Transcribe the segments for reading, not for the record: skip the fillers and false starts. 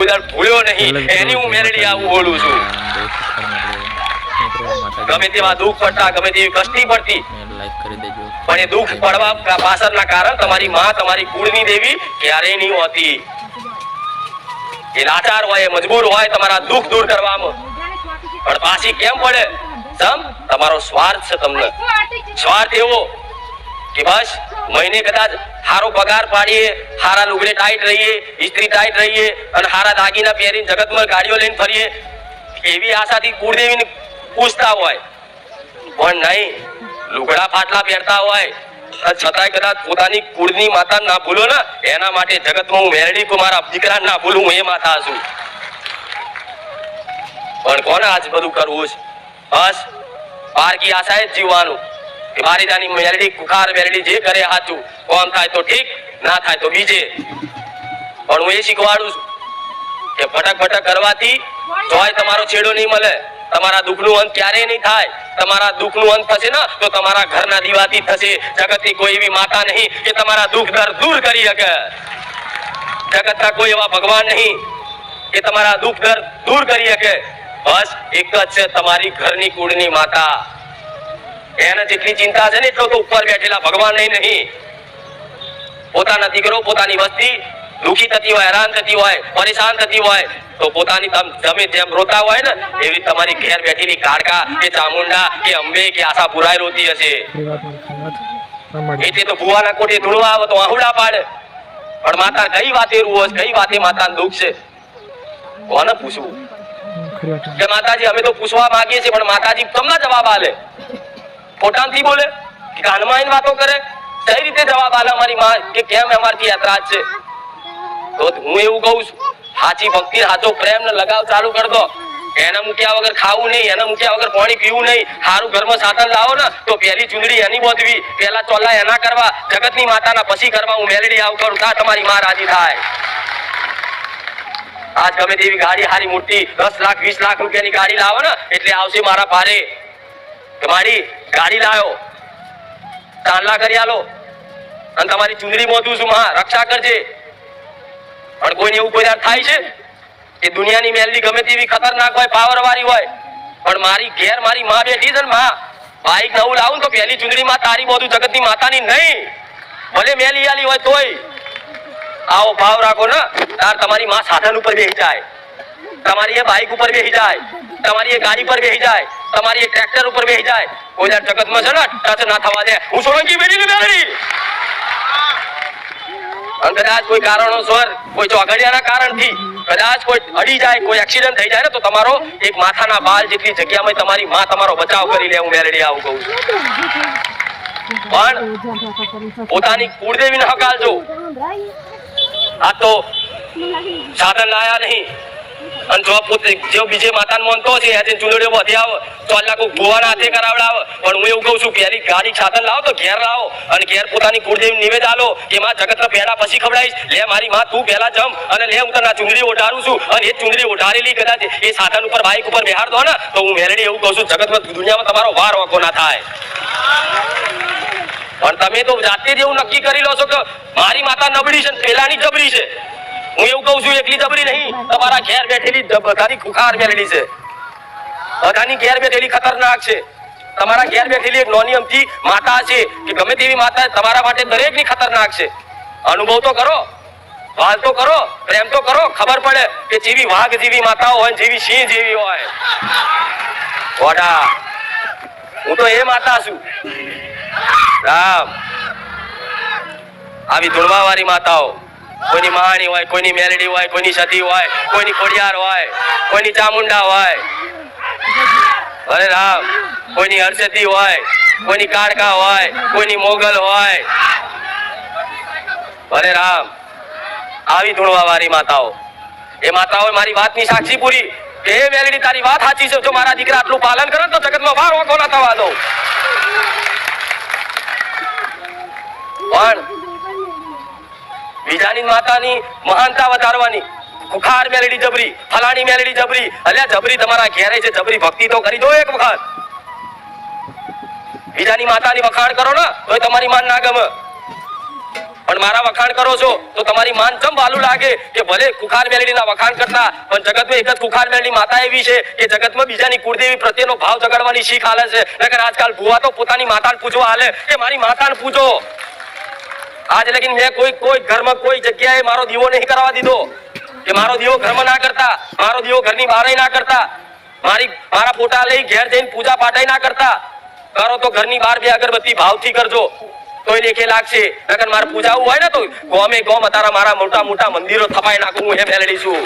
ભૂલ્યો નહીં એની હું મેલડી આવું બોલું છું. ગમે તેવા દુઃખ પડતા, ગમે તેવી કષ્ટી પડતી, પણ એ દુઃખ પડવા પાછળના કારણ તમારી માં, તમારી કુળની દેવી ક્યારેય નહીં હોતી. એ લાચાર હોય, મજબૂર હોય તમારા દુઃખ દૂર કરવામાં, પણ પાછી કેમ પડે? તમારો સ્વાર્થ છે. તમને સ્વાર્થ એવો કે બસ મહિને કદાચ હારો પગાર પાડીએ, હારા લુગડે ટાઈટ રહીએ, ઇસ્ત્રી ટાઈટ રહીએ અને હારા દાગીના પહેરીને જગતમાં ગાડીઓ લઈને ફરીએ, એવી આશાથી કુળદેવીને પૂછતા હોય. પણ નહીં, લુગડા ફાટલા પહેરતા હોય છતાંય કદાચ પોતાની કુળની માતા ના ભૂલો ને, એના માટે જગતમાં હું મેરડી મારા દીકરા ના ભૂલું, હું એ માતા છું. પણ કોને આજ બધું કરવું છે? બસ પારકી આશાએ જ જીવવાનું કે મારી જાની મેરડી, કુખાર મેરડી જે કરે સાચું, કોમ થાય તો ઠીક, ના થાય તો બીજે. પણ હું એ શીખવાડું છું કે ભટક ભટક કરવાથી જોય તમારો છેડો નહીં મળે. તમારા દુઃખનું અંત ક્યારેય નહીં થાય. તમારા દુઃખનું અંત થશે ને તો તમારા ઘરના દીવાથી થશે. જગતની કોઈ એવી માતા નહીં કે તમારા દુઃખ દર્દ દૂર કરી શકે. જગતના કોઈ એવા ભગવાન નહીં કે તમારા દુઃખ દર્દ દૂર કરી શકે. બસ એક જ છે, તમારી ઘરની કુળની માતા. એને જેટલી ચિંતા છે ને એટલો તો ઉપર બેઠેલા ભગવાન નહીં. પોતાના દીકરો, પોતાની વસ્તી દુઃખી થતી હોય, હેરાન થતી હોય, પરેશાન થતી હોય તો પોતાની તમે જેમ રોતા હોય ને એવી તમારી ઘેર બેઠેલી કાળકા કે ચામુંડા કે અંબે કે આશાપુરાય રોતી હશે. એટલે તો ભુવાના કોઠે ધૂળવા આવે તો આહુડા પાડે. પણ માતા કઈ વાતે રૂસ, કઈ વાતે માતાનું દુઃખ છે? કોને પૂછવું? કે માતાજી અમે તો પૂછવા માંગીએ છીએ, પણ માતાજી તમને જવાબ આલે? પોતાનથી બોલે કે કાનમાં આવીને વાતો કરે? કઈ રીતે જવાબ આલે અમારી માં કે કેમ અમારથી યાત્રા છે? તો હું એવું કહું છું, સાચી ભક્તિ, સાચો પ્રેમ ને લગાવ ચાલુ કરી દો. એને મૂક્યા વગર ખાવું નહીં, એને મૂક્યા વગર પાણી પીવું નહીં. સારું ઘરમાં સાધન લાવો ને તો પહેલી ચૂંદડી એની બોધવી, પહેલા ચોલા એના કરવા, જગતની માતાના પછી કરવા. હું મેલડી આવું કરું તા તમારી માં રાજી થાય. આજ ગમે તેવી ગાડી હારી મોટી 10 લાખ 20 લાખ રૂપિયાની ગાડી લાવો ને એટલે આવશે મારા ભારે કે મારી ગાડી લાયો, ચાંદલા કરી આલો અને તમારી ચૂંદડી મોધું છું, માં રક્ષા કરજે. પણ કોઈને એવું કોઈ થાય છે કે દુનિયાની મેલડી ગમે તેવી ખતરનાક હોય, પાવર વાળી હોય, પણ મારી ઘેર મારી માં બેઠી છે ને, માં બાઈક નવું લાવું તો પહેલી ચૂંદડી માં તારી બધું જગતની માતાની નહીં, ભલે મેલી આલી હોય તોય. આવો ભાવ રાખો ને તાર તમારી માં સાધન ઉપર બેસી જાય, તમારી એ બાઈક ઉપર બેસી જાય, તમારી એ ગાડી પર બેસી જાય, તમારી એ ટ્રેક્ટર ઉપર બેસી જાય. કોઈ જગતમાં છે ને ટચ ના થવા દે. હું સોલંકી બેઠી મેળવી અને કદાચ કોઈ કારણોસર, કોઈ ચોઘડિયાના કારણથી કદાચ કોઈ અડી જાય, કોઈ એક્સિડન્ટ થઈ જાય ને તો તમારો એક માથાના બાલ જેટલી જગ્યામાં તમારી માં તમારો બચાવ કરી લે. હું મેલડી આવું કહું છું. પણ પોતાની કુળદેવીને હકાલજો. આ તો સાધન લાયા નહીં અને જો પોતે જો બીજે માતાને માનતો છે આજે ચૂંદડીઓ વધી આવે તો અલ્લાહ ભુવાના હાથે કરાવડાવે. પણ હું એવું કહું છું પહેલી ગાડી સાધન લાવો તો ઘેર લાવો અને ઘેર પોતાની કુળદેવી નિવેદ આલો કે માં જગતના પહેલા પછી ખવડાવીશ. લે મારી માં તું પહેલા જમ અને લે હું તને ચૂંદડી ઓઢારું છું. અને એ ચૂંદડી ઓઢારેલી કદાચ એ સાધન ઉપર બાઈક ઉપર બેહાર દો ને તો હું મેલડી એવું કહું છું જગતમાં દુનિયામાં તમારો વાર વાંકો ના થાય. પણ તમે તો જાતે જ એવું નક્કી કરી લો છો કે મારી માતા નબળી છે, પેલાની જબરી છે. હું એવું કહું છું એકલી જબરી નહીં, તમારા ઘેર બેઠેલી બધાની ખુખાર મેલડી છે, બધાની ઘેર બેઠેલી ખતરનાક છે. તમારા ઘેર બેઠેલી એક નાની અમથી માતા છે કે ગમે તેવી માતા તમારા માટે દરેકની ખતરનાક છે. અનુભવ તો કરો, વાલ તો કરો, પ્રેમ તો કરો, ખબર પડે કે જેવી વાઘ જેવી માતાઓ હોય, જેવી સિંહ જેવી હોય. ઓડા હું તો એ માતા છું. રામ આવી ધૂળવા વાળી માતાઓ, કોઈની મહાણી હોય, કોઈની મેલડી હોય, કોઈની સતી હોય, કોઈની ખોડિયાર હોય, કોઈની ચામુંડા હોય, અરે રામ કોઈની હર્ષદી હોય, કોઈની કાળકા હોય, કોઈની મોગલ હોય. અરે રામ આવી ધૂળવા વાળી માતાઓ, એ માતાઓ મારી વાતની સાક્ષી પૂરી કે એ મેલડી તારી વાત સાચી છે. જો મારા દીકરા આટલું પાલન કરે તો જગતમાં વાર વાંકો ના થવા દો. પણ બીજાની માતાની મહાનતા વધારવાની, ખુખાર મેલડી જબરી, ફલાણી મેલડી જબરી, અલ્યા જબરી તમારા ઘેરે છે, જબરી ભક્તિ તો કરી દો એક વખત. બીજાની માતાની વખાણ કરો ને તો તમારી માન ના ગમે. પણ મારા વખાણ કરો છો તો તમારી માન ચમ વાલું લાગે કે ભલે કુખાર મેલડીના વખાણ કરતા પણ જગતમાં એક જ કુખાર મેલડી માતા એવી છે કે જગતમાં બીજાની કુળદેવી પ્રત્યેનો ભાવ જગાડવાની શીખ હાલે છે. નકર આજકાલ ભુવા તો પોતાની માતાને પૂછવા હાલે કે મારી માતાને પૂછો. આજ લગીન મેં કોઈ ઘરમાં કોઈ જગ્યાએ મારો દીવો નહીં કરવા દીધો કે મારો દીવો ઘરમાં ના કરતા, મારો દીવો ઘરની બહાર ના કરતા, મારા ફોટા લઈ ઘેર જઈને પૂજા પાઠ ના કરતા. કરો તો ઘરની બહાર બે અગરબત્તી ભાવથી કરજો તોય લેખે લાગશે. નકર મારે પૂજાવું હોય ને તો ગોમ અત્યારે મારા મોટા મોટા મંદિરો થપાઈ નાખું. હું એ મેલડી છું.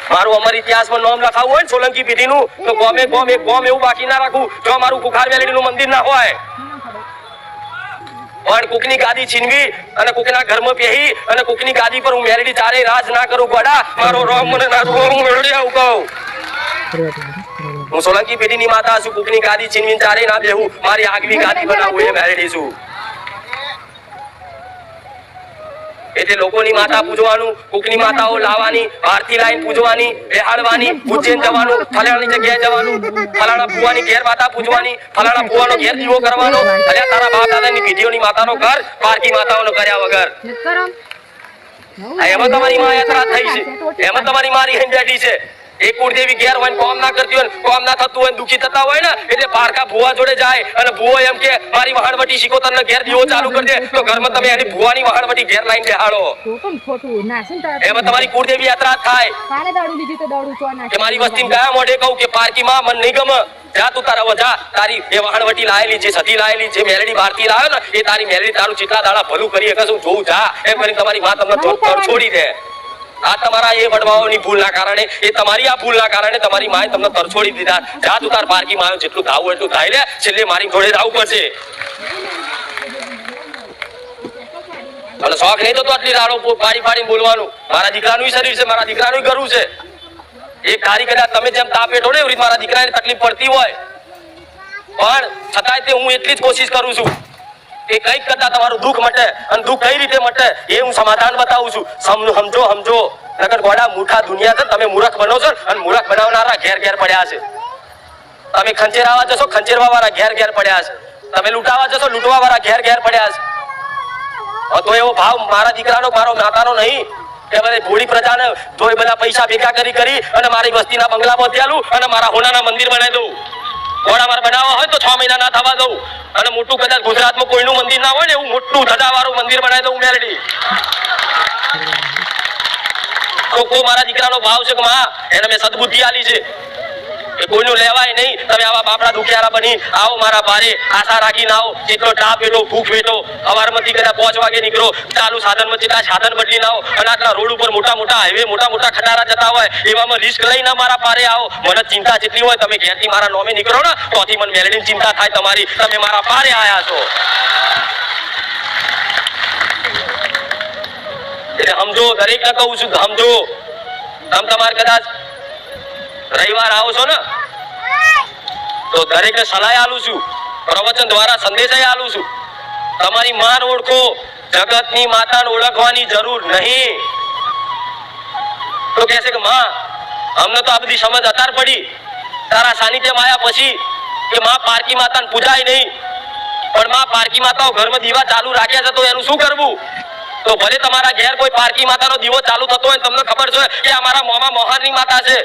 મારું અમર ઇતિહાસમાં નામ લખાવું હોય ને સોલંકી પેઢીનું તો ગોમ એવું બાકી ના રાખું જો મારું કુખાર મેલડીનું મંદિર ના હોય. પણ કુકની ગાદી છીનવી અને કુકના ઘરમાં પહેરી અને કુકની ગાદી પર હું મેલડી ચારે રાજ ના કરું. ગોડા મારો રોમ મને ના હું મેલડી આવું કહું. હું સોલંકી પેઢીની માતા છું. કુકની ગાદી છીનવીને ચારે ના બેહું. મારી આગવી ગાદી બનાવું એ મેલડી છું. એટલે લોકોની માતા પૂજવાનું, કુકની માતાઓ લાવવાની, બહારથી લાઈન પૂજવાની, બેહાડવાની, ઉજ્જૈન જવાનું, ફલાણાની જગ્યાએ જવાનું, ફલાણા ભુવાની ઘેર માતા પૂજવાની, ફલાણા ભુવાનો ઘેર દીવો કરવાનો. અલ્યા તારા બાપ દાદાની પેઢીઓની માતાનો ઘર પારકી માતાઓનો કર્યા વગર. એમાં તમારી માં યાત્રા થઈ છે, એમાં તમારી મારી હેન બેઠી છે. એક કુળદેવી ઘેર હોય કોમ ના કરતી હોય, કોમ ના થતું હોય, દુખી થતા હોય ને એટલે પારકા ભુવા જોડે જાય અને ભુવો એમ કે મારી વહાણવટી શીખો તને ઘેર દીવો ચાલુ કરી દે તો ઘરમાં તમે એની ભુવાની વહાણવટી ઘેર લાઈન બેહાડો. એમાં તમારી કુળદેવી યાત્રા થાય કે મારી વસ્તી કયા મોઢે કહું કે પારકી માં મન નહીં ગમે જા તું તારા વજા તારી એ વહાણવટી લાયેલી છે, સતી લાયેલી છે, મેલડી બહારથી લાવ્યો ને એ તારી મેલડી તારું ચિત્તા દાડા ભલું કરી શકે શું જોઉં જા એમ કરીને તમારી માં તમને છોડી દે. આ તમારા એ વડવાઓની ભૂલના કારણે, એ તમારી આ ભૂલના કારણે તમારી માએ તમને તરછોડી દીધા. જા તું તાર પારકી માં જેટલું ધાવું એટલું ધાઈ લે, છેલ્લે મારી જોડે ધાવું પડશે. અને શોખ નહીં તો આટલી રાડો પાડીને બોલવાનું. મારા દીકરાનું શરીર છે, મારા દીકરાનું કરવું છે. એક ધારી કદાચ તમે જેમ તાપે ઢોળે એવી મારા દીકરાને તકલીફ પડતી હોય પણ છતાંય તે હું એટલી જ કોશિશ કરું છું કે કઈક કરતા તમારું દુઃખ મટે અને દુઃખ કઈ રીતે મટે એ હું સમાધાન બતાવું છું. સમજો નકર ગોડા મૂર્ખા દુનિયા છે. તમે મૂર્ખ બનો છો અને મૂર્ખ બનાવનારા ઘેર પડ્યા છે. તમે ખંચેરાવા જશો, ખંચેરવા વાળા ઘેર પડ્યા છે. તમે લૂંટાવા જશો, લૂંટવા વાળા ઘેર પડ્યા છે. તો એવો ભાવ મારા દીકરાનો મારો માતાનો નહીં કે બધે ભોળી પ્રજાને જો એ બધા પૈસા ભેગા કરી અને મારી વસ્તીના બંગલા બાંધી અને મારા હોનાના મંદિર બનાવી દઉં. ઘોડા મારે બનાવવા હોય તો 6 મહિના ના થવા દઉં અને મોટું કદાચ ગુજરાતમાં કોઈનું મંદિર ના હોય ને એવું મોટું ધજાવાળું મંદિર બનાવી દઉં મેલડી. તો મારા દીકરાનો ભાવ છે કે માં એને મેં સદબુદ્ધિ આલી છે કે કોઈનું લેવાય નહીં. તમે આવા બાપડા દુખિયારા બની આવો મારા ભારે આશા રાખીને આવો. જેટલો ટાપ વેઠો, ભૂખ વેઠો, સવારમાંથી કદાચ 5 વાગે નીકળો, ચાલુ સાધનમાં જેટલા સાધન બદલીને આવો અને આટલા રોડ ઉપર મોટા હાઈવે, મોટા ખટારા જતા હોય એવામાં રિસ્ક લઈને મારા પારે આવો. મને ચિંતા જેટલી હોય તમે ઘેરથી મારા નોમે નીકળો ને તોથી મને મેલડીની ચિંતા થાય તમારી. તમે મારા પારે આયા છો એટલે સમજો. દરેકને કહું છું સમજો. તમારે કદાચ રવિવાર આવો છો ને તો દરેકને સલાહ આલું છું, પ્રવચન દ્વારા સંદેશ આલું છું. તમારી માન ઓળખો, જગતની માતાને ઓળખવાની જરૂર નહીં. તો કહેશે કે માં અમને તો આ બધી સમજ અતાર પડી તારા સાનિધ્યમાં આવ્યા પછી કે માં પારકી માતાને પૂજાય નહીં. પણ માં પારકી માતાઓ ઘરમાં દીવા ચાલુ રાખ્યા છે તો એનું શું કરવું? તો ભલે તમારા ઘેર કોઈ પારકી માતાનો દીવો ચાલુ થતો હોય તમને ખબર છે કે આ મારા મોમાં મોહારની માતા છે,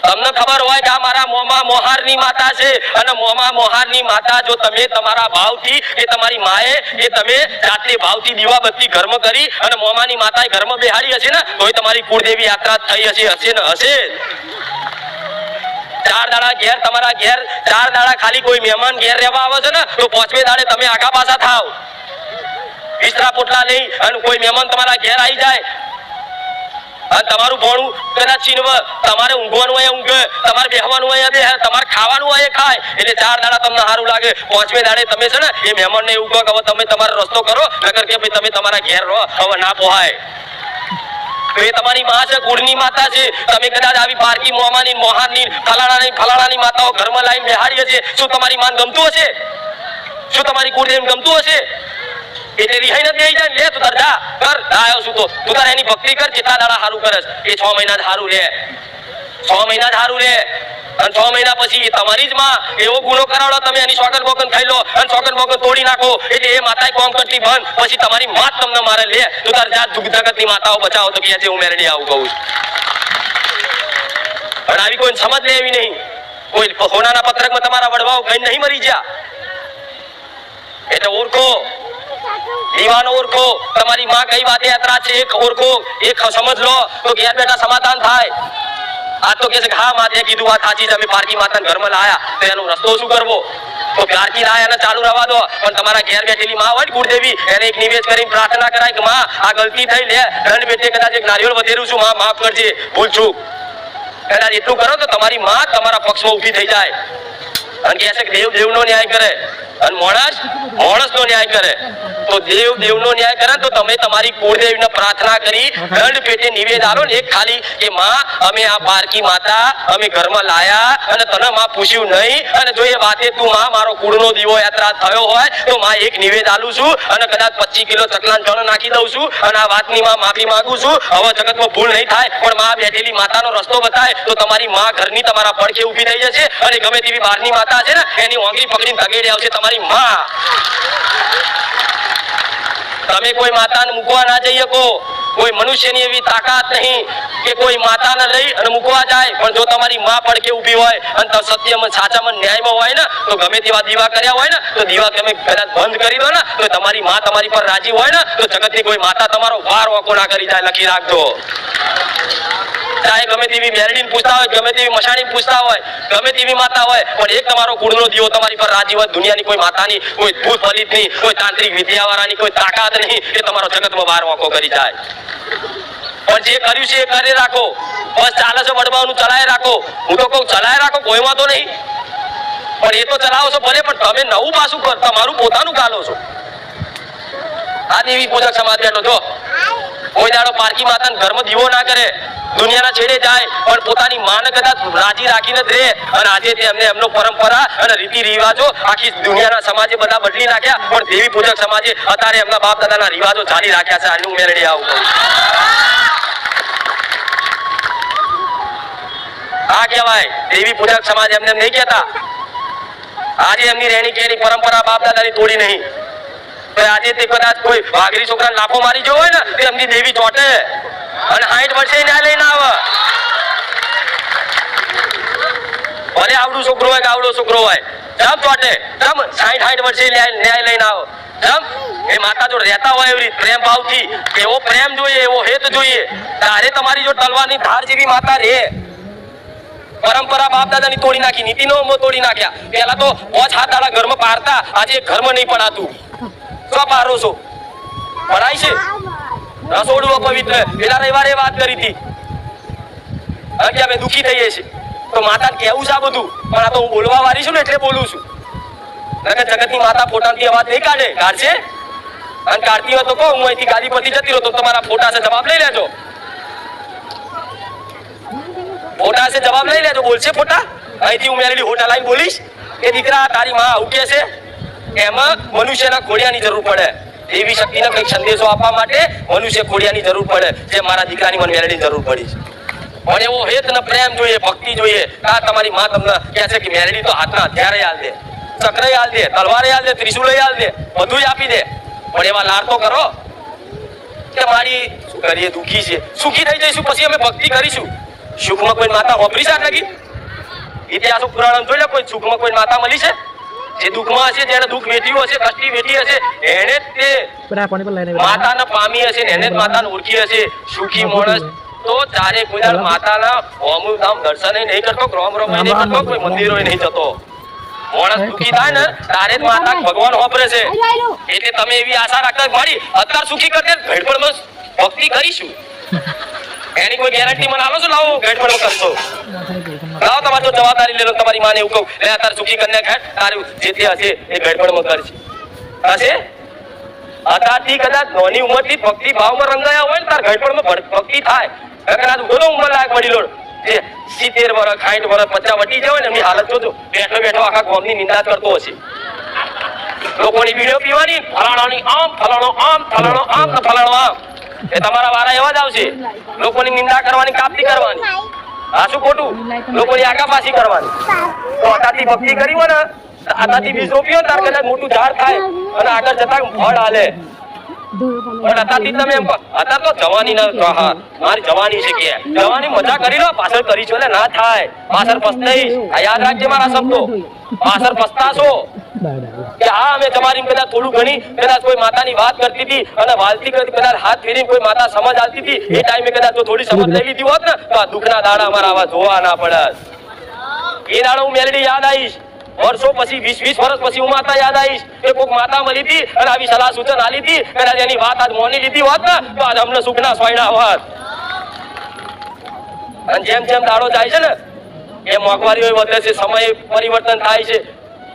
તમને ખબર હોય કે આ મારા મોમાં મોહારની માતા છે અને મોમાં મોહારની માતા જો તમે તમારા ભાવથી એ તમારી માએ એ તમે જાતે ભાવથી દીવાબત્તી ઘરમાં કરી અને મોમાની માતાએ ઘરમાં બેહાડી હશે ને તોય તમારી કુળદેવી યાત્રા થઈ હશે ને હશે. 4 દાડા ઘેર તમારા ઘેર 4 દાડા ખાલી કોઈ મહેમાન ઘેર રહેવા આવે છે ને તો 5મે દાડે તમે આગા પાછા થાવ. વિસ્તરા પોટલા નહીં અને કોઈ મહેમાન તમારા ઘેર આવી જાય અને તમારું ભોણું કદાચ છીનવ, તમારે ઊંઘવાનું હોય ઊંઘે, તમારે બેહવાનું હોય બેહ, તમારે ખાવાનું હોય ખાય. એટલે 4 દાડા તમને સારું લાગે. 5મે દાડે તમે છે ને એ મહેમાનને એવું કહો કે હવે તમે તમારો રસ્તો કરો, નકર કે ભાઈ તમે તમારા ઘેર રહો, હવે ના પોહાય. એ તમારી માં છે, કુળની માતા છે. તમે કદાચ આવી પારકી મોમાની, મોહારની, ફલાણાની માતાઓ ઘરમાં લાઈન બેહાડી હશે. શું તમારી માન ગમતું હશે? શું તમારી કુળદેવીને ગમતું હશે? એટલે રિહાઈ નથી આવી જાય લે તું તાર જા કર આવ્યો છું તો તું તાર એની ભક્તિ કર. કેટલા દાડા સારું કરસ એ 6 મહિના જ સારું રે, 6 મહિના જ સારું રે. અને 6 મહિના પછી તમારી જ માં એવો ગુનો કરાવડો, તમે એની સોગન બોગન ખાઈ લો અને સોગન બોગન તોડી નાખો, એટલે એ માતાએ કોમ કરતી બંધ, પછી તમારી માં જ તમને મારે લે. તો તાર જાત જગતની માતાઓ બચાવો તો કે હું મેરડી આવું કહું છું. અને આવી કોઈ સમજ લે એવી નહીં. કોઈ હોનાના પત્રકમાં તમારા વડવાઓ કઈ નહીં મરી ગયા. એટલે ઓળખો, દીવાનો ઓળખો, તમારી માં કઈ વાતે યાત્રા છે એક ઓળખો, એક સમજ લો તો ઘેર બેઠા સમાધાન થાય. આ તો કે છે કે હા માતે કીધું વાત સાચી છે, અમે પારકી માતાને ઘરમાં લાયા, તો એનો રસ્તો શું કરવો? તો પારકી લાયા એને ચાલુ રહેવા દો, પણ તમારા ઘેર બેઠેલી માં હોય કુળદેવી, એને એક નિવેદ કરીને પ્રાર્થના કરાય કે માં આ ગલતી થઈ લે, દંડ પેટે કદાચ એક નારિયેળ વધેરું છું, માં માફ કરજે, ભૂલ ચૂક. કદાચ એટલું કરો તો તમારી માં તમારા પક્ષમાં ઊભી થઈ જાય અને કહે છે કે દેવ દેવનો ન્યાય કરે અને માણસ માણસનો ન્યાય કરે. તો દેવ દેવનો ન્યાય કરે તો તમે તમારી કુળદેવીને પ્રાર્થના કરી દંડ પેટે નિવેદ આલો ને એક ખાલી કે માં અમે આ પારકી માતા અમે ઘરમાં લાયા અને તને માં પૂછ્યું નહીં, અને જો એ વાતે તું માં મારો કુળનો દીવો યાત્રા થયો હોય તો માં એક નિવેદ આલું છું અને કદાચ 25 કિલો ચકલાન ચણ નાખી દઉં છું અને આ વાતની માં માફી માંગુ છું. હવે જગતમાં ભૂલ નહીં થાય, પણ માં બેઠેલી માતાનો રસ્તો બતાય તો તમારી માં ઘરની તમારા પડખે ઊભી થઈ જશે અને ગમે તેવી બહારની માતા છે ને એની ઓંગળી પકડીને તગેડે આવશે તમારી માં. તમે કોઈ માતાને મૂકવા ના જઈ શકો, કોઈ મનુષ્યની એવી તાકાત નહીં કે કોઈ માતાને લઈ અને મૂકવા જાય, પણ જો તમારી માં પડકે ઊભી હોય અને સત્યમાં સાચામાં ન્યાયમાં હોય ને તો ગમે તેવા દીવા કર્યા હોય ને તો દીવા તમે કદાચ બંધ કરી દો ને તો તમારી માં તમારી પર રાજી હોય ને તો જગતની કોઈ માતા તમારો વાર વાંકો ના કરી જાય. લખી રાખજો. ચાહે ગમે તેવી મેરડીને પૂછતા હોય, ગમે તેવી મશાણી પૂછતા હોય, ગમે તેવી માતા હોય, પણ એક તમારો કુળનો દીવો તમારી પર રાજી હોય, દુનિયાની કોઈ માતાની, કોઈ ભૂત ફલિતની, કોઈ તાંત્રિક વિદ્યાવાળાની કોઈ તાકાત નહીં કે તમારો જગતમાં વાર વાંકો કરી જાય. પણ જે કર્યું છે એ કરી રાખો, બસ ચાલે છે વડવાનું ચલાય રાખો. હું તો કહું ચલાય રાખો, કોઈ વાંધો નહીં, પણ એ તો ચલાવો છો ભલે, પણ તમે નવું પાછું કર, તમારું પોતાનું ગાલો છો. આ દેવી પૂજક સમાજ બેઠો છો, કોઈ દાડો પારકી માતાને ઘરમાં દીવો ના કરે, દુનિયાના છેડે જાય, પણ પોતાની માને કદાચ રાજી રાખીને જ રહે. અને આજે તેમને એમનો પરંપરા અને રીતિ રિવાજો આખી દુનિયાના સમાજે બધા બદલી નાખ્યા, પણ દેવી પૂજક સમાજે અત્યારે એમના બાપ દાદાના રિવાજો જારી રાખ્યા છે. આનું મેળડી આવું કહું. આ કહેવાય દેવી પૂજક સમાજ, એમને નહીં કહેતા. આજે એમની રહેણી કેણી પરંપરા બાપ દાદાની તોડી નહીં. આજે તે કદાચ કોઈ ભાગરી છોકરાને લાફો મારી ગયો હોય ને તો એમની દેવી ચોટે અને 60 વર્ષે ન્યાય લઈને આવે. ભલે આવડું છોકરો હોય કે આવડો છોકરો હોય, જમ ચોટે, જમ 60 વર્ષે ન્યાય લઈને આવે. જમ એ માતા જો રહેતા હોય એવી પ્રેમ ભાવથી, એવો પ્રેમ જોઈએ, એવો હેત જોઈએ, ત્યારે તમારી જો તલવારની ધાર જેવી માતા રહે. પરંપરા બાપ દાદાની તોડી નાખી, નીતિનો તોડી નાખ્યા. પેલા તો 5 હાથ દાડા ઘરમાં પારતા, આજે ઘરમાં નહીં પડાતું. શું પારો છો? પડાય છે રસોડું અપવિત્ર. પેલા રવિવારે વાત કરી હતી કે અમે દુઃખી થઈએ છીએ, તો માતાને કેવું છે આ બધું, પણ આ તો હું બોલવા વાળી છું ને એટલે બોલું છું. જગતની માતા ફોટાથી અવાજ નહીં કાઢે, કાઢશે અને કાઢતી હોય તો કહો હું અહીંથી ગાદી પરથી જતી રહો તો તમારા ફોટા છે જવાબ લઈ લેજો. ફોટા છે જવાબ લઈ લેજો. બોલશે ફોટા, અહીંથી હું મેરેડી હોટા લાઈન બોલીશ કે દીકરા તારી માં આવું કે છે. એમાં મનુષ્યના ખોડિયાની જરૂર પડે. દેવી શક્તિને કંઈક સંદેશો આપવા માટે મનુષ્ય ખોડિયાની જરૂર પડે, જે મારા દીકરાની મને મેરેડીની જરૂર પડી છે. પણ એવો હેત ને પ્રેમ જોઈએ, ભક્તિ જોઈએ. આ તમારી માં તમને કહે છે કે મેરેડી તો હાથના હથિયારે હાલ દે, ચક્ર હાલ દે, તલવારે હાલ દે, ત્રિશુલ હાલ દે, બધું જ આપી દે, પણ એવા લાડ તો કરો કે મારી શું કરીએ દુઃખી છે, સુખી થઈ જઈશું પછી અમે ભક્તિ કરીશું. સુખમાં કોઈ માતા વાપરી છે? લગી ઇતિહાસો પુરાણ જોઈ લે, કોઈ સુખમાં કોઈ માતા મળી છે? જે દુઃખમાં હશે, જેને દુઃખ વેઠ્યું હશે, કષ્ટી વેઠી હશે, એને જ તે માતાને પામી હશે ને એને જ માતાને ઓળખી હશે. સુખી માણસ તો ચારે કોઈ માતાના હોમું ધામ દર્શન નહીં કરતો, રોમ રોમ નહીં કરતો, કોઈ મંદિરો નહીં જતો. માણસ દુઃખી થાય ને તારે જ માતા ભગવાન વાપરે છે. એટલે તમે એવી આશા રાખતા મારી અત્યારે સુખી કરતે ઘડપણમાં ભક્તિ કરીશું, એની કોઈ ગેરંટી મને આલો છો? લાવો ઘડપણમાં કરશો, લાવો તમારે જવાબદારી લેલો. તમારી માને એવું કહું લે અત્યારે સુખી કન્યા ઘાટ તારું જે તે હશે એ ઘડપણમાં કરશે. હશે અત્યારથી કદાચ નાની ઉંમરથી ભક્તિ ભાવમાં રંગાયા હોય ને તાર ઘડપણમાં ભક્તિ થાય. કદાચ ઘણો ઉંમર લાયક વડીલો જે 70 વર્ષ 60 વર્ષ 50 વટી જાય ને એમની હાલત જોજો, બેઠો બેઠો આખા ગામની નિંદા કરતો હશે. લોકોની વિડીયો પીવાની, ફલાણાની આમ, ફલાણો આમ, ફલાણો આમ ને ફલાણો આમ. એ તમારા વારા એવા જ આવશે, લોકોની નિંદા કરવાની, કાપતી કરવાની. આ શું ખોટું લોકોની આગાપાસી કરવાની તો આતાથી ભક્તિ કરી હોય ને આતાથી બીજ રોપ્યો તાર કદાચ મોટું ઝાડ થાય અને આગળ જતા ફળ હાલે પણ આતાથી તમે એમ અત્યારે તો જવાની ના મારી જવાની છે કે જવાની મજા કરી લો પાછળ કરી છો એટલે ના થાય પાછળ પસ્તાઈશ આ યાદ રાખજે મારા શબ્દો પાછળ પસ્તાશો કે હા અમે તમારી કદાચ થોડું ઘણી કદાચ કોઈ માતાની વાત કરતી હતી અને વાલતી કદાચ હાથ ફેરીને કોઈ માતા સમજ આવતી હતી એ ટાઈમે કદાચ જો થોડી સમજ લઈ લીધી હોત ને તો આ દુઃખના દાડા અમારા આવા જોવા ના પડે એ દાડો હું મેલડી યાદ આવીશ વર્ષો પછી 20 વર્ષ પછી હું માતા યાદ આવીશ કે કોઈક માતા મળી હતી અને આવી સલાહ સૂચન આલી હતી કદાચ એની વાત આજ મોની લીધી હોત ને તો આજ અમને સુખના સોયડા હોત અને જેમ જેમ દાડો જાય છે ને એ મોંઘવારીઓ વધે છે સમય પરિવર્તન થાય છે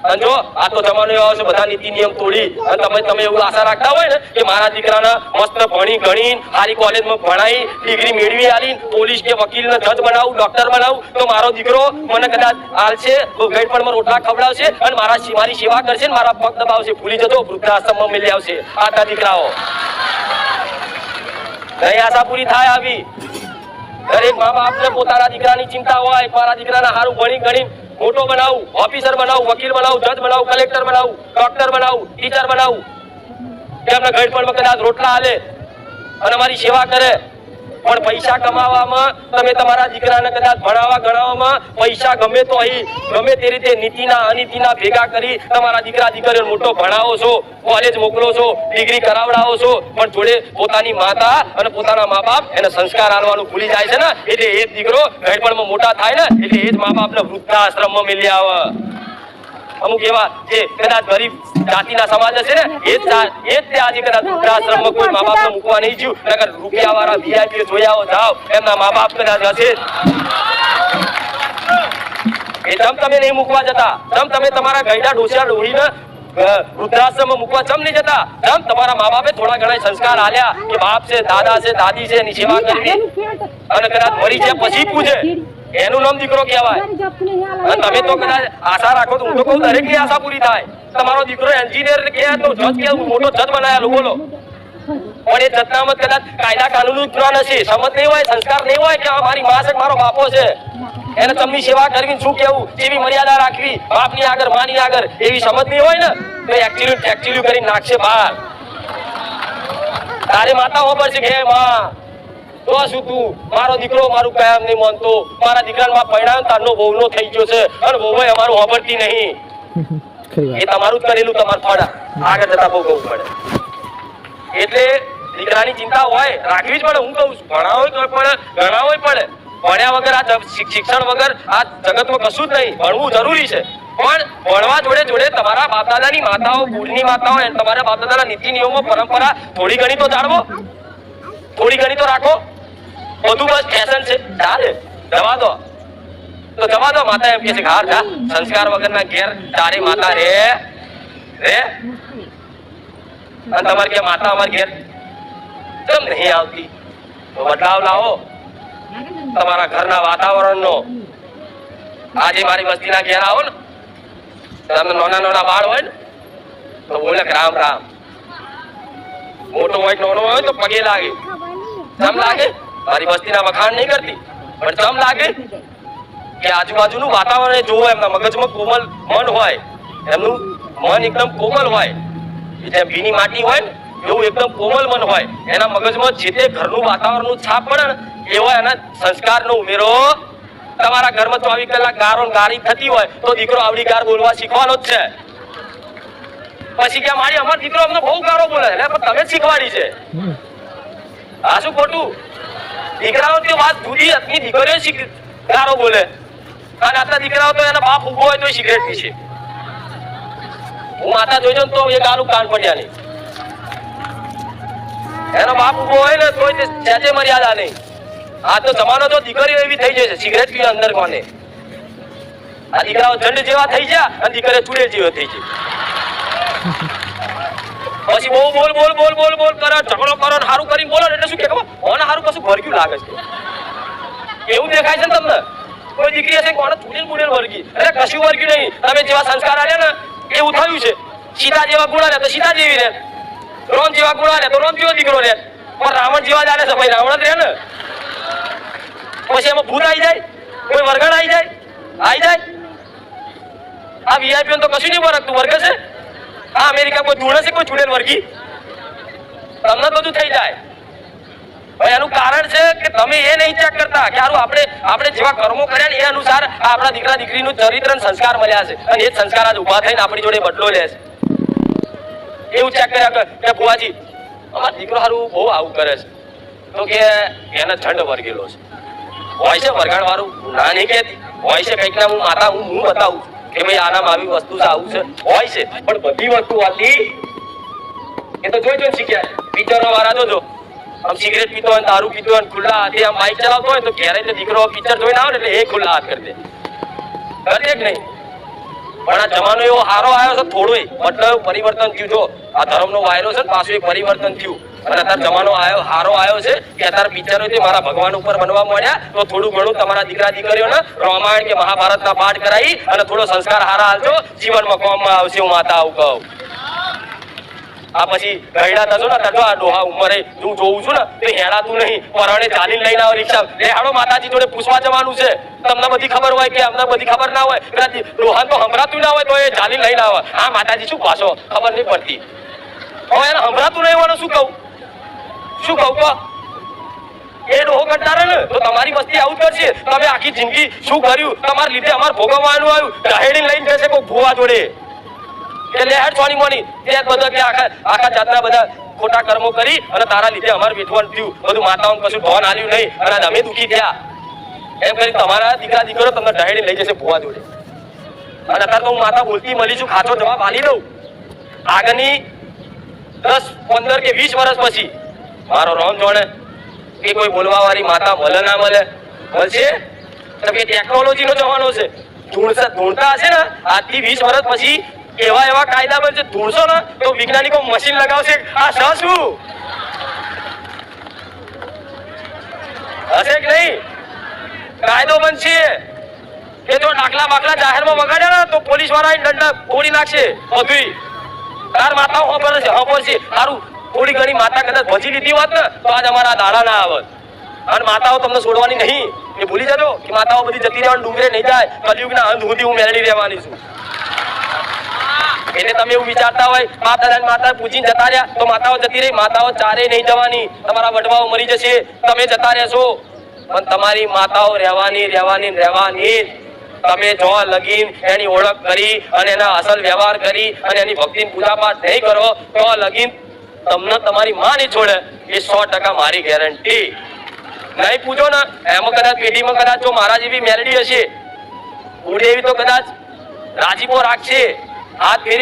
અને જો આ તો જમાનો એવો છે બધા નીતિ નિયમ તોડી અને તમે એવું આશા રાખતા હોય ને કે મારા દીકરાને મસ્ત ભણી ગણી સારી કોલેજમાં ભણાઈ ડિગ્રી મેળવી આલી પોલીસ કે વકીલ ને જજ બનાવું ડોક્ટર બનાવું તો મારો દીકરો મને કદાચ આલશે ગઈડપણમાં રોટલા ખવડાવશે અને મારી સેવા કરશે ને મારા પગ દબાવશે ભૂલી જતો વૃદ્ધાશ્રમમાં મિલી આવશે આટલા દીકરાઓ નહીં આશા પૂરી થાય આવી દરેક મા બાપને પોતાના દીકરાની ચિંતા હોય મારા દીકરાને સારું ભણી ગણી મોટો બનાવું ઓફિસર બનાવું વકીલ બનાવું જજ બનાવું કલેક્ટર બનાવું ડોક્ટર બનાવું ટીચર બનાવું કે એમને ગઈડપણમાં કદાચ રોટલા આલે અને મારી સેવા કરે પણ પૈસા કમાવામાં તમે તમારા દીકરાને કદાચ ભણાવવા ગણાવવામાં પૈસા ગમે તો અહીં ગમે તે રીતે નીતિના અનીતિના ભેગા કરી તમારા દીકરા દીકરીઓ મોટો ભણાવો છો કોલેજ મોકલો છો ડિગ્રી કરાવડાવો છો પણ જોડે પોતાની માતા અને પોતાના મા બાપ એને સંસ્કાર આલવાનું ભૂલી જાય છે ને એટલે એ દીકરો ગઈડપણમાં મોટા થાય ને એટલે એ જ મા બાપને વૃદ્ધાશ્રમમાં મિલી આવે અમુક એવા જે કદાચ ગરીબ જાતિના સમાજ હશે ને એ જ આજે કદાચ વૃદ્ધાશ્રમમાં કોઈ મા બાપને મૂકવા નહીં જ્યું નકર રૂપિયા વાળા વીઆઈપી જોયા જાઓ એમના મા બાપ કદાચ હશે એ જમ તમે નહીં મૂકવા જતા જમ તમે તમારા ગઈડા ડોસિયા ડોહીને વૃદ્ધાશ્રમમાં મૂકવા જમ નહીં જતા જમ તમારા મા બાપે થોડા ઘણા સંસ્કાર આલ્યા કે બાપ છે દાદા છે દાદી છે એની સેવા કરવી અને કદાચ મરી છે પછી પૂછે એનું નામ દીકરો કહેવાય અને તમે તો કદાચ આશા રાખો તો હું તો કહું દરેકની આશા પૂરી થાય તમારો દીકરો એન્જિનિયર કે તો જજ કે મોટો જજ બનાયા બોલો પણ એ જજનામાં કદાચ કાયદા કાનૂનનું જ્ઞાન હશે સમજ નહીં હોય સંસ્કાર નહીં હોય કે મારી માં છે મારો બાપો છે એને તમને સેવા કરવી શું કેવું જેવી મર્યાદા રાખવી બાપની આગળ માની આગળ એવી સમજ નહીં હોય ને તો એક્ચ્યુઅલી કરી નાખશે બહાર તારે માતા ખબર છે કે માં તો શું તું મારો દીકરો મારું કાયમ નહીં માનતો મારા દીકરાને પરિણામ તારનો વહુનો થઈ ગયો છે અને વહુ અમારું સાંભળતી નહીં એ તમારું જ કરેલું તમારે થોડા આગળ જતા બહુ કહું પડે એટલે દીકરાની ચિંતા હોય રાખવી જ પડે હું કહું છું ભણાવો તો પડે ગણાવો પડે ભણ્યા વગર આ શિક્ષણ વગર આ જગતમાં કશું જ નહીં ભણવું જરૂરી છે પણ ભણવા જોડે જોડે તમારા બાપ દાદાની માતાઓ કુળની માતાઓ તમારા બાપ દાદાના નીતિ નિયમો પરંપરા થોડી ઘણી તો જાણવો થોડી ઘણી તો રાખો બધું બસ ફેશન છે ચાલે જવા દો તો જવા દો માતા એમ કે છે હાર જા સંસ્કાર વગરના ઘેર તારી માતા રે અને તમારે કે માતા અમારી ઘેર કેમ નહીં આવતી તો બદલાવ લાવો તમારા ઘરના વાતાવરણનો આજે મારી વસ્તીના ઘેર આવો ને તમે નાના બાળ હોય ને તો બોલે રામ રામ મોટો હોય નાનો હોય તો પગે લાગે જમ લાગે મારી વસ્તીના વખાણ નહીં કરતી પણ જમ લાગે કે આજુબાજુનું વાતાવરણ જોવો એમના મગજમાં કોમલ મન હોય એમનું મન એકદમ કોમલ હોય જેમ ભીની માટી હોય ને એવું એકદમ કોમલ મન હોય એના મગજમાં જે તે ઘરનું વાતાવરણનું છાપ પડે ને એવો એના સંસ્કારનો ઉમેરો તમારા ઘરમાં 24 કલાક ગારી થતી હોય તો દીકરો આવડી ગાર બોલવા શીખવાનો જ છે પછી કે મારી અમારો દીકરો અમને બહુ ગારો બોલે એટલે પણ તમે જ શીખવાડી છે આ શું ખોટું દીકરાઓ તે વાત જુદી હતી દીકરીઓ ગારો બોલે અને આટલા દીકરાઓ તો એના બાપ ઉભો હોય તો સિગરેટ પીશે હું માતા જોઈ જાઉં તો એ ગારું કાન પડ્યા નહીં એનો બાપ ઉભો હોય ને તો સહેજે મર્યાદા નહીં આ તો જમાનો તો દીકરીઓ એવી થઈ જશે સિગરેટ પીવા અંદર કોને આ દીકરાઓ જંડ જેવા થઈ ગયા અને દીકરીઓ ચૂડેલ જેવા થઈ જાય પછી બહુ બોલ બોલ બોલ બોલ બોલ કરે ઝઘડો કરો સારું કરીને બોલો એટલે શું કે ખબર ઓને સારું કશું ભરગ્યું લાગે છે એવું દેખાય છે ને તમને કોઈ દીકરી હશે કોને ચૂડેલ બુડેલ વર્ગી એટલે કશું વર્ગ્યું નહીં તમે જેવા સંસ્કાર આલ્યા ને એવું થયું છે સીતા જેવા ગુણ આલ્યા તો સીતા જેવી રહે રોમ જેવા ગુણ આલ્યા તો રોમ જેવો દીકરો રહે પણ રાવણ જેવા જ આલે છે ભાઈ રાવણ જ રહે ને પછી એમાં ભૂત આવી જાય કોઈ વર્ગણ આવી જાય આ વીઆઈપી તો કશું નહીં વર્ગતું વર્ગ છે આ અમેરિકા કોઈ ધૂણે છે કોઈ ચૂડેલ વર્ગી તમને બધું થઈ જાય એનું કારણ છે કે તમે એ નહીં ચેક કરતા કે આપણે જેવા કર્મો કર્યા ને એ અનુસાર આપણા દીકરા દીકરીનું ચરિત્ર અને સંસ્કાર મળ્યા છે અને એ જ સંસ્કાર આજ ઉભા થઈને આપણી જોડે બદલો લે છે એવું ચેક કર્યા કે ભુવાજી અમારો દીકરો સારું બહુ આવું કરે છે તો કે એને ઝંડ વર્ગેલો છે હોય છે વરગાડ વાળું ના નહીં કહેતી હોય છે કંઈક ના હું માતા હું બતાવું કે ભાઈ આનામાં આવી વસ્તુ છે આવું છે હોય છે પણ બધી વસ્તુ હતી એ તો જોઈ શીખ્યા પિક્ચરો વાળા જોજો આમ સિગરેટ પીતો હોય દારૂ પીતો હોય ખુલ્લા હાથે આમ બાઇક ચલાવતો હોય તો ઘેરે દીકરો પિક્ચર જોઈને આવે ને એટલે એ ખુલ્લા હાથ કરી દે કરે કે નહીં પણ આ જમાનો એવો સારો આવ્યો છે થોડું મતલબ પરિવર્તન થયું જો આ ધર્મનો વાયરો છે પાછું એક પરિવર્તન થયું અને અત્યારે જમાનો સારો આવ્યો છે કે અત્યારે પિક્ચરો મારા ભગવાન ઉપર બનવા મળ્યા તો થોડું ઘણું તમારા દીકરા દીકરીઓને રામાયણ કે મહાભારતના પાઠ કરાવી અને થોડો સંસ્કાર હારા હાલજો જીવનમાં કોમમાં આવશે હું માતા આવું કહું આ પછી ગયડા થશો ને તો આ ડોહા ઉંમરે હું જોઉં છું ને તો હેડાતું નહીં પરણે ચાલીને લઈને આવો રિક્ષા હેડો માતાજી જોડે પૂછવા જવાનું છે તમને બધી ખબર હોય કે અમને બધી ખબર ના હોય પેલા ડોહા તો સંભળાતું ના હોય તો એ ચાલીને લઈને આવે હા માતાજી શું પાછો ખબર નહીં પડતી હવે એને સંભળાતું નહીં હોવાનું શું કહું કહો એ ડોહો કંટાળે ને તો તમારી વસ્તી આવું કરશે તમે આખી જિંદગી શું કર્યું તમારા લીધે અમારે ભોગવવાનું આવ્યું ઢહેડી લઈને જશે કોઈ ભૂવા જોડે એટલે હેડ છોની મોની તે બધા કે આખા જાતના બધા ખોટા કર્મો કરી અને તારા લીધે અમારે વેઠવાનું થયું બધું માતાઓને કશું ધોન આલ્યું નહીં અને અમે દુઃખી થયા એમ કરી તમારા દીકરા દીકરો તમને ઢહેડી લઈ જશે ભૂવા જોડે અને અત્યારે તો હું માતા બોલતી મળી છું ખાચો જવાબ આલી દઉં આગળની 10, 15 કે 20 વર્ષ પછી મારો રોમ જોડે કે કોઈ બોલવા વાળી માતા મળે ના મળે મળશે તો કે ટેકનોલોજીનો જમાનો છે ધૂણતા હશે ને આજથી 20 વર્ષ પછી એવા કાયદા બનશે ધૂણશો ને તો વૈજ્ઞાનિકો મશીન લગાવશે આ શું હશે કે નહીં કાયદો બનશે કે જો દાખલા જાહેરમાં વગાડ્યા ને તો પોલીસ વાળા દંડ ફોડી નાખશે બધું તાર માતાઓ હંભળશે સારું થોડી ઘણી માતા કદાચ ભજી લીધી હોત ને તો આજ અમારા દાડા ના આવત અને માતાઓ તમને છોડવાની નહીં એ ભૂલી જજો કે માતાઓ બધી જતી રહેવાની ડુંગરે નહીં જાય કલયુગના અંત સુધી હું મેળવી રહેવાની છું એટલે તમે એવું વિચારતા હોય બાપ દાદા માતા પૂજીને જતા રહ્યા તો માતાઓ જતી રહી માતાઓ ચારે નહીં જવાની તમારા વડવાઓ મરી જશે તમે જતા રહેશો પણ તમારી માતાઓ રહેવાની તમે જો લગીન એની ઓળખ કરી અને એના અસલ વ્યવહાર કરી અને એની ભક્તિની પૂજા પાઠ નહીં કરો તો લગીન તમને તમારી માં નહીં છોડે એ 100% મારી ગેરંટી નહીં પૂછો ને એમાં કદાચ પેઢીમાં કદાચ જો મારા જેવી મેલડી હશે ઉડે એવી તો કદાચ રાજીપો રાખશે હાથ ફેરી